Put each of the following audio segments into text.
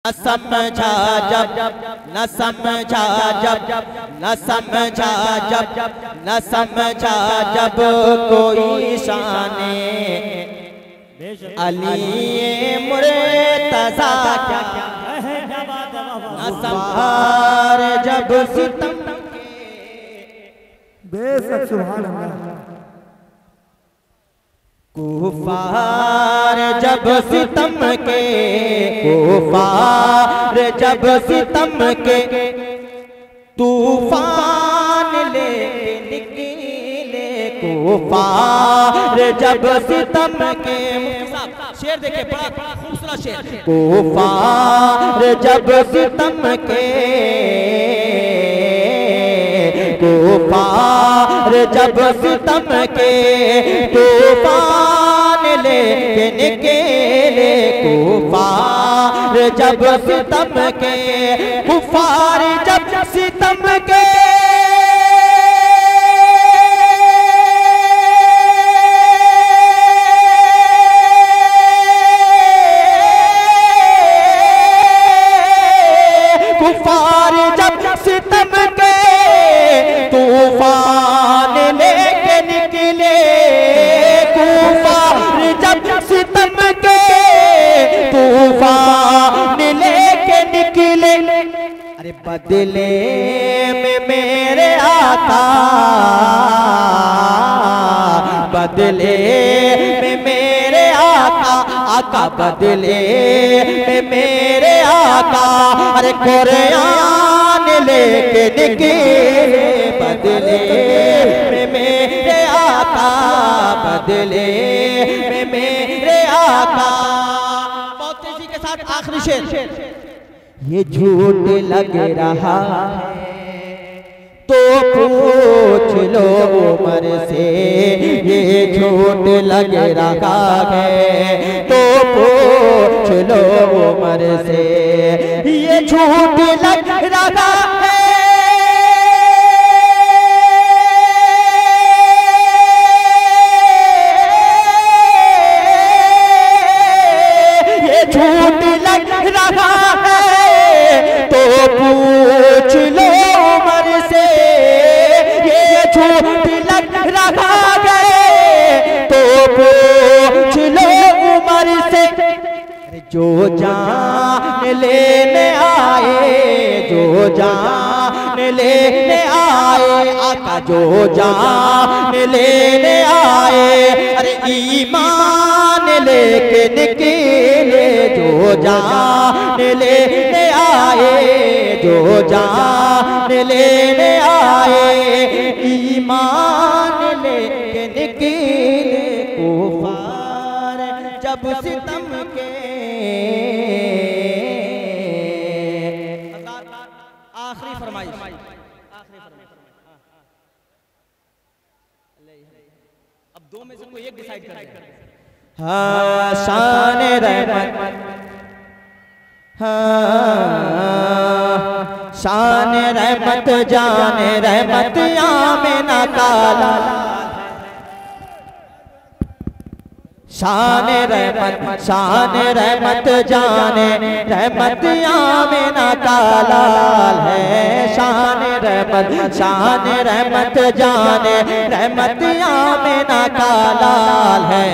न समझा जब न समझा जब न समझा जब न समझा जब कोई शाने अली मुर्तज़ा क्या न संभार जब सितम बेशक सुभान अल्लाह कुफार जब सितम के कुफार जब सितम के तूफान ले निकले कुफार जब सितम के शेर देखिए बड़ा खूबसूरत शेर कुफार जब सितम के कुफार जब सितम के तूफान लेके निकले कुफार जब सितम के कुफार जब सितम के कुफार जब सितम के तूफान लेके निकले कुफार जब सितम के तूफान लेके निकले अरे बदले में मेरे आका बदले में मेरे आका आका बदले में मेरे आका अरे कुरान लेके निकले बदले में मेरे आका बदले में मेरे आका। बहुत तेजी के साथ आखिरी शेर ये झूठ लग रहा तो पूछ लो उमर से ये झूठ लग रहा है तो पूछ लो उमर से ये झूठ लग रहा है ये झूठ लग रहा है तो पूछ लो उमर से ये झूठ लग रहा है तो पूछ लो उमर से जो जान लेने आए जो जान लेने आए आका जो जान लेने आए अरे ईमान लेके निकले जो जान लेने आए जो जान लेने आए ईमान लेके निकले कुफार जब सितम के आखिरी फरमाइश अब दो में से कोई एक डिसाइड कर हाँ शान रहमत हाँ शान रहमत जान रहमत आमिना काला शान रहमत जाने रहमत आमिना का लाल है शान रहमत जाने रहमत आमिना का लाल है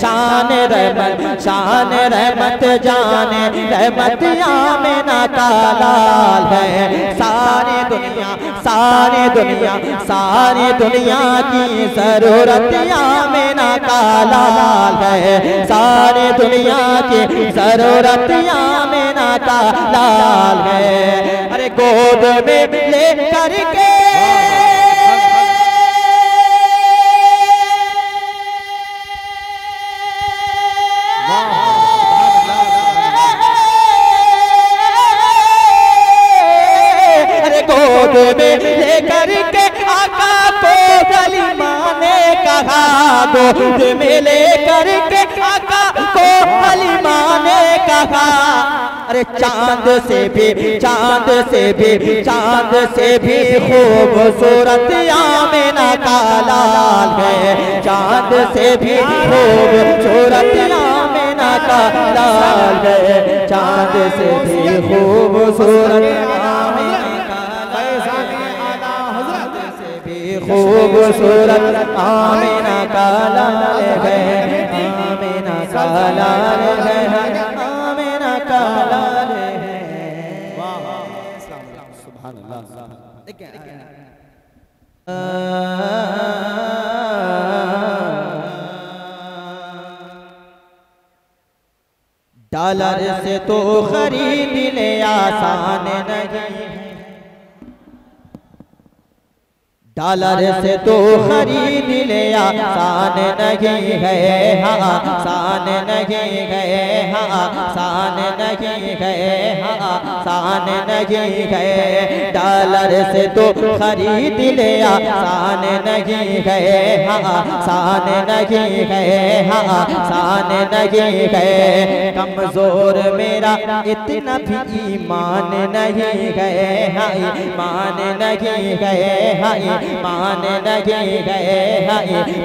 शान रहमत जाने रहमत आमिना का लाल है सारी दुनिया की जरूरत आमिना का लाल है सारी दुनिया की जरूरत आमिना का लाल है अरे गोद में ले करके अरे गोद में ले करके आका को कलीमा ने कहा गोद में ले करके आका को कलीमा ने कहा अरे चांद से भी खूबसूरत आमिना का लाल है चांद से भी खूबसूरत आमिना का लाल है, चांद से भी खूबसूरत आमीना का लाल से भी खूबसूरत आमीना का लाल है, आमीना का लाल है, आमीना का लाल है। सुभान अल्लाह। डॉलर से तो खरीद ले आसान नहीं, डॉलर से तो खरीद ले आसान नहीं है, हाँ आसान नहीं है, हाँ आसान नहीं है, हाँ आसान नहीं है। डॉलर से तो खरीद ले आसान नहीं है, हाँ आसान नहीं है, हाँ आसान नहीं है। कमजोर मेरा इतना भी ईमान नहीं है, हाँ ईमान नहीं है, हाँ मान नहीं गए,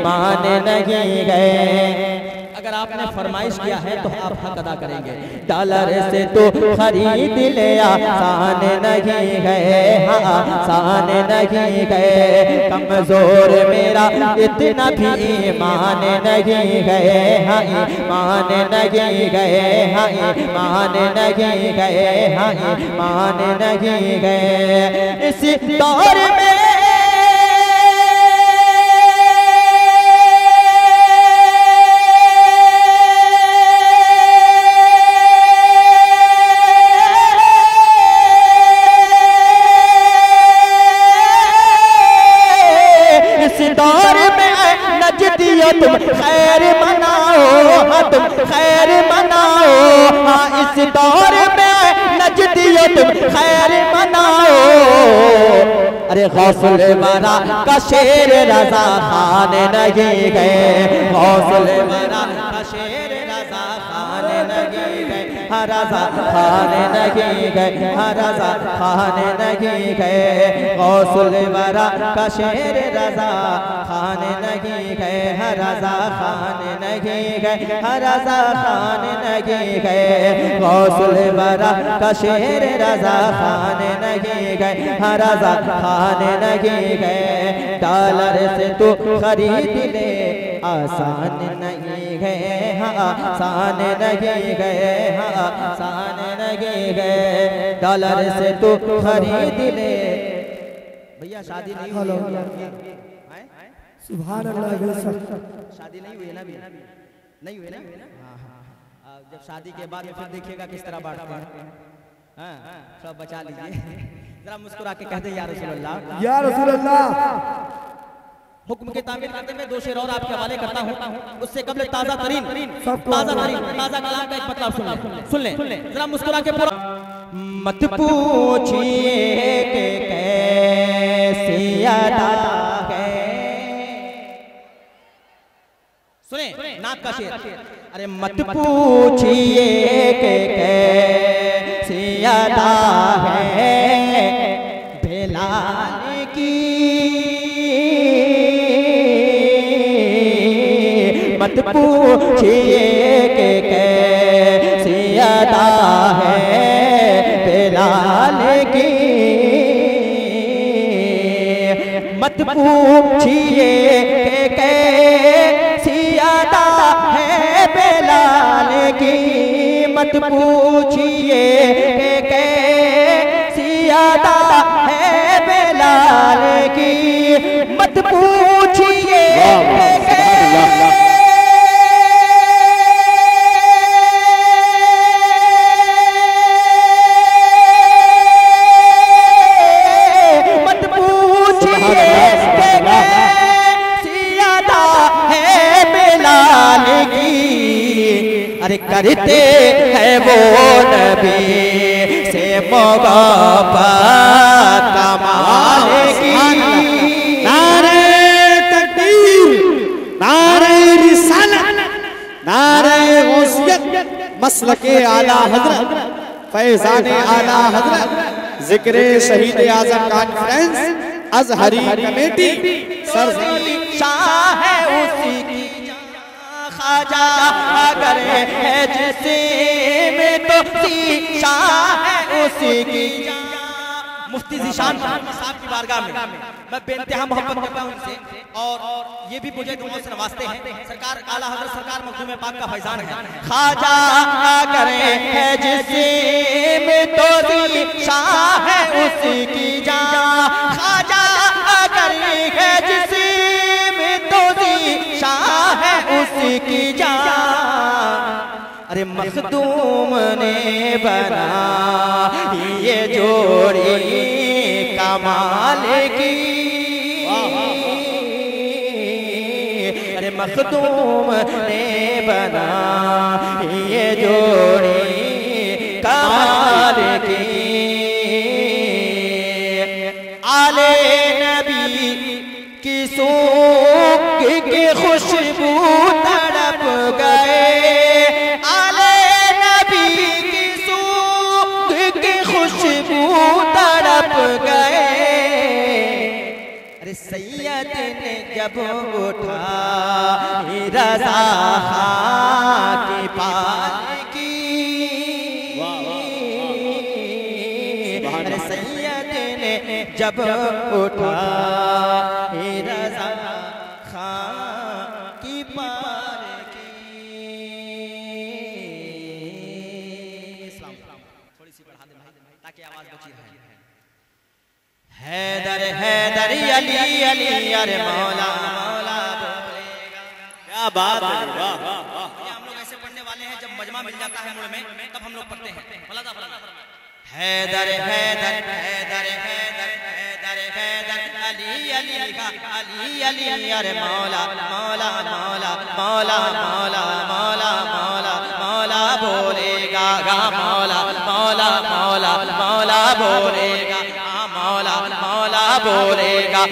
मान नहीं गए। अगर आपने फरमाइश किया है तो आप हक अदा करेंगे। डॉलर से तो खरीद ले आसान नहीं गए, हाँ आसान नहीं गए। कमजोर मेरा इतना भी ईमान नहीं गए, हाँ ईमान नहीं गए, हाँ ईमान नहीं गए, हाँ ईमान नहीं गए। इस दौर में तुम खैर मनाओ, हाँ तुम खैर मनाओ, हाँ इस दौर में नजदियो तुम खैर मनाओ। अरे गौसुल वरा का शेर रज़ा खान नहीं गए, गौसुल वरा का शेर रज़ा खान नहीं गए, हाँ रज़ा खान नहीं गए, हाँ रज़ा खान नहीं गए। गौसुल वरा का शेर रज़ा खान नहीं गए, हाँ रज़ा खान नहीं गए, हाँ रज़ा खान नहीं गए। गौसुल वरा का शेर रज़ा खान नहीं गए, हाँ रज़ा खान नहीं गए। डॉलर से तो खरीद ले आसान नहीं गए, हाँ आसान नहीं गए, हाँ आसान नहीं गए। डॉलर से तो खरीद ले। भैया शादी नहीं हुई है, सुभान अल्लाह। शादी नहीं हुई ना, भी नहीं हुई ना। जब शादी के बाद फिर देखिएगा किस तरह बांटते हैं। हाँ सब बचा लीजिए। जरा मुस्कुरा के कहते या रसूल अल्लाह, या रसूल अल्लाह। हुक्म के तामील करते में दो शेर और आपके हवाले करता हूँ। उससे कबल ताजा तरीन ताजा कलाम का एक मतलब सुन ले जरा मुस्कुरा के पूरा। मत पूछिए कि कैसी अदा है, सुने नाक का शेर। अरे मत पूछिए कि कैसी अदा है बेलाल की, मत पूछिए कि कैसी अदा है बेलाल की, मत पूछिए कि कैसी अदा है बेलाल की, मत पूछिए कि कैसी अदा है बेलाल की, मत पूछिए करते हैं वो नबी से मोहब्बत कमाल की। नारे तकबीर, नारे रिसालत, नारे गौसियत, मसलके आला हजरत, फैज़ाने आला हजरत, जिक्रे शहीद आज़म कॉन्फ्रेंस अज़हरी कमेटी सरजमीन शाह है उसी की खाजा अगर है जिस्म तो ज़ीशान है उसी की जान। मुफ्ती ज़ीशान साहब की बारगाह में मैं बेइंतहा मोहब्बत करता हूं उनसे, और ये भी मुझे दुआओं से नवाजते हैं। सरकार आला हज़रत सरकार मखदूम पाक का फैजान है, खाजा अगर है जिस्म तो ज़ीशान है उसी की जान। खाजा अगर है जिस्म तो ज़ीशान है उसी की जान। अरे मखदूम ने बना ये जोड़ी कमाल की, अरे मखदूम ने बना ये जोड़ी कमाल की। आले नबी की सूख की खुशबू तड़प गए, तड़प गए। अरे सैयद ने जब उठा रज़ा की पालकी, अरे सैयद ने जब उठा रज़ा की पालकी। थोड़ी सी बढ़ा दे ताकि आवाज बची रहे। हैदर हैदर अली अली अरे मौला मौला बोलेगा। क्या बात है, वाह वाह वाह। हम लोग ऐसे पढ़ने वाले हैं, जब मजमा मिल जाता है मुड़ में तब हम लोग पढ़ते हैं। हैदर हैदर हैदर हैदर हैदर हैदर अली अली का अली अली अरे मौला मौला मौला मौला मौला मौला मौला मौला बोलेगा गा मौला मौला मौला मौला बोलेगा मौला मौला बोलेगा।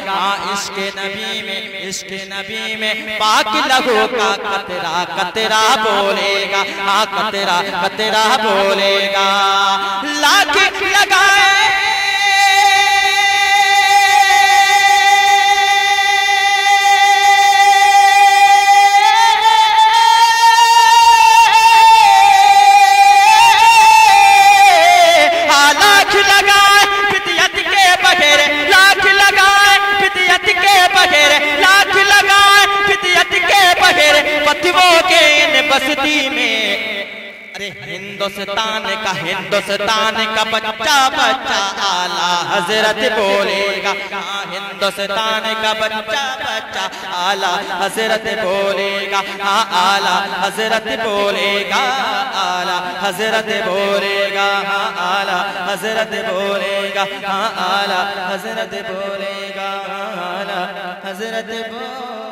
इश्क नबी में पाक लहू का कतरा कतरा बोलेगा, कतरा कतरा बोलेगा। लाख लगाए बस्ती में। अरे हिंदुस्तान का बच्चा बच्चा आला हजरत बोलेगा, हिंदुस्तान का बच्चा बच्चा आला हजरत बोलेगा, आला हजरत बोलेगा, आला हजरत बोलेगा, आला हजरत बोलेगा, आला हजरत बोलेगा, आला हजरत बोलेगा।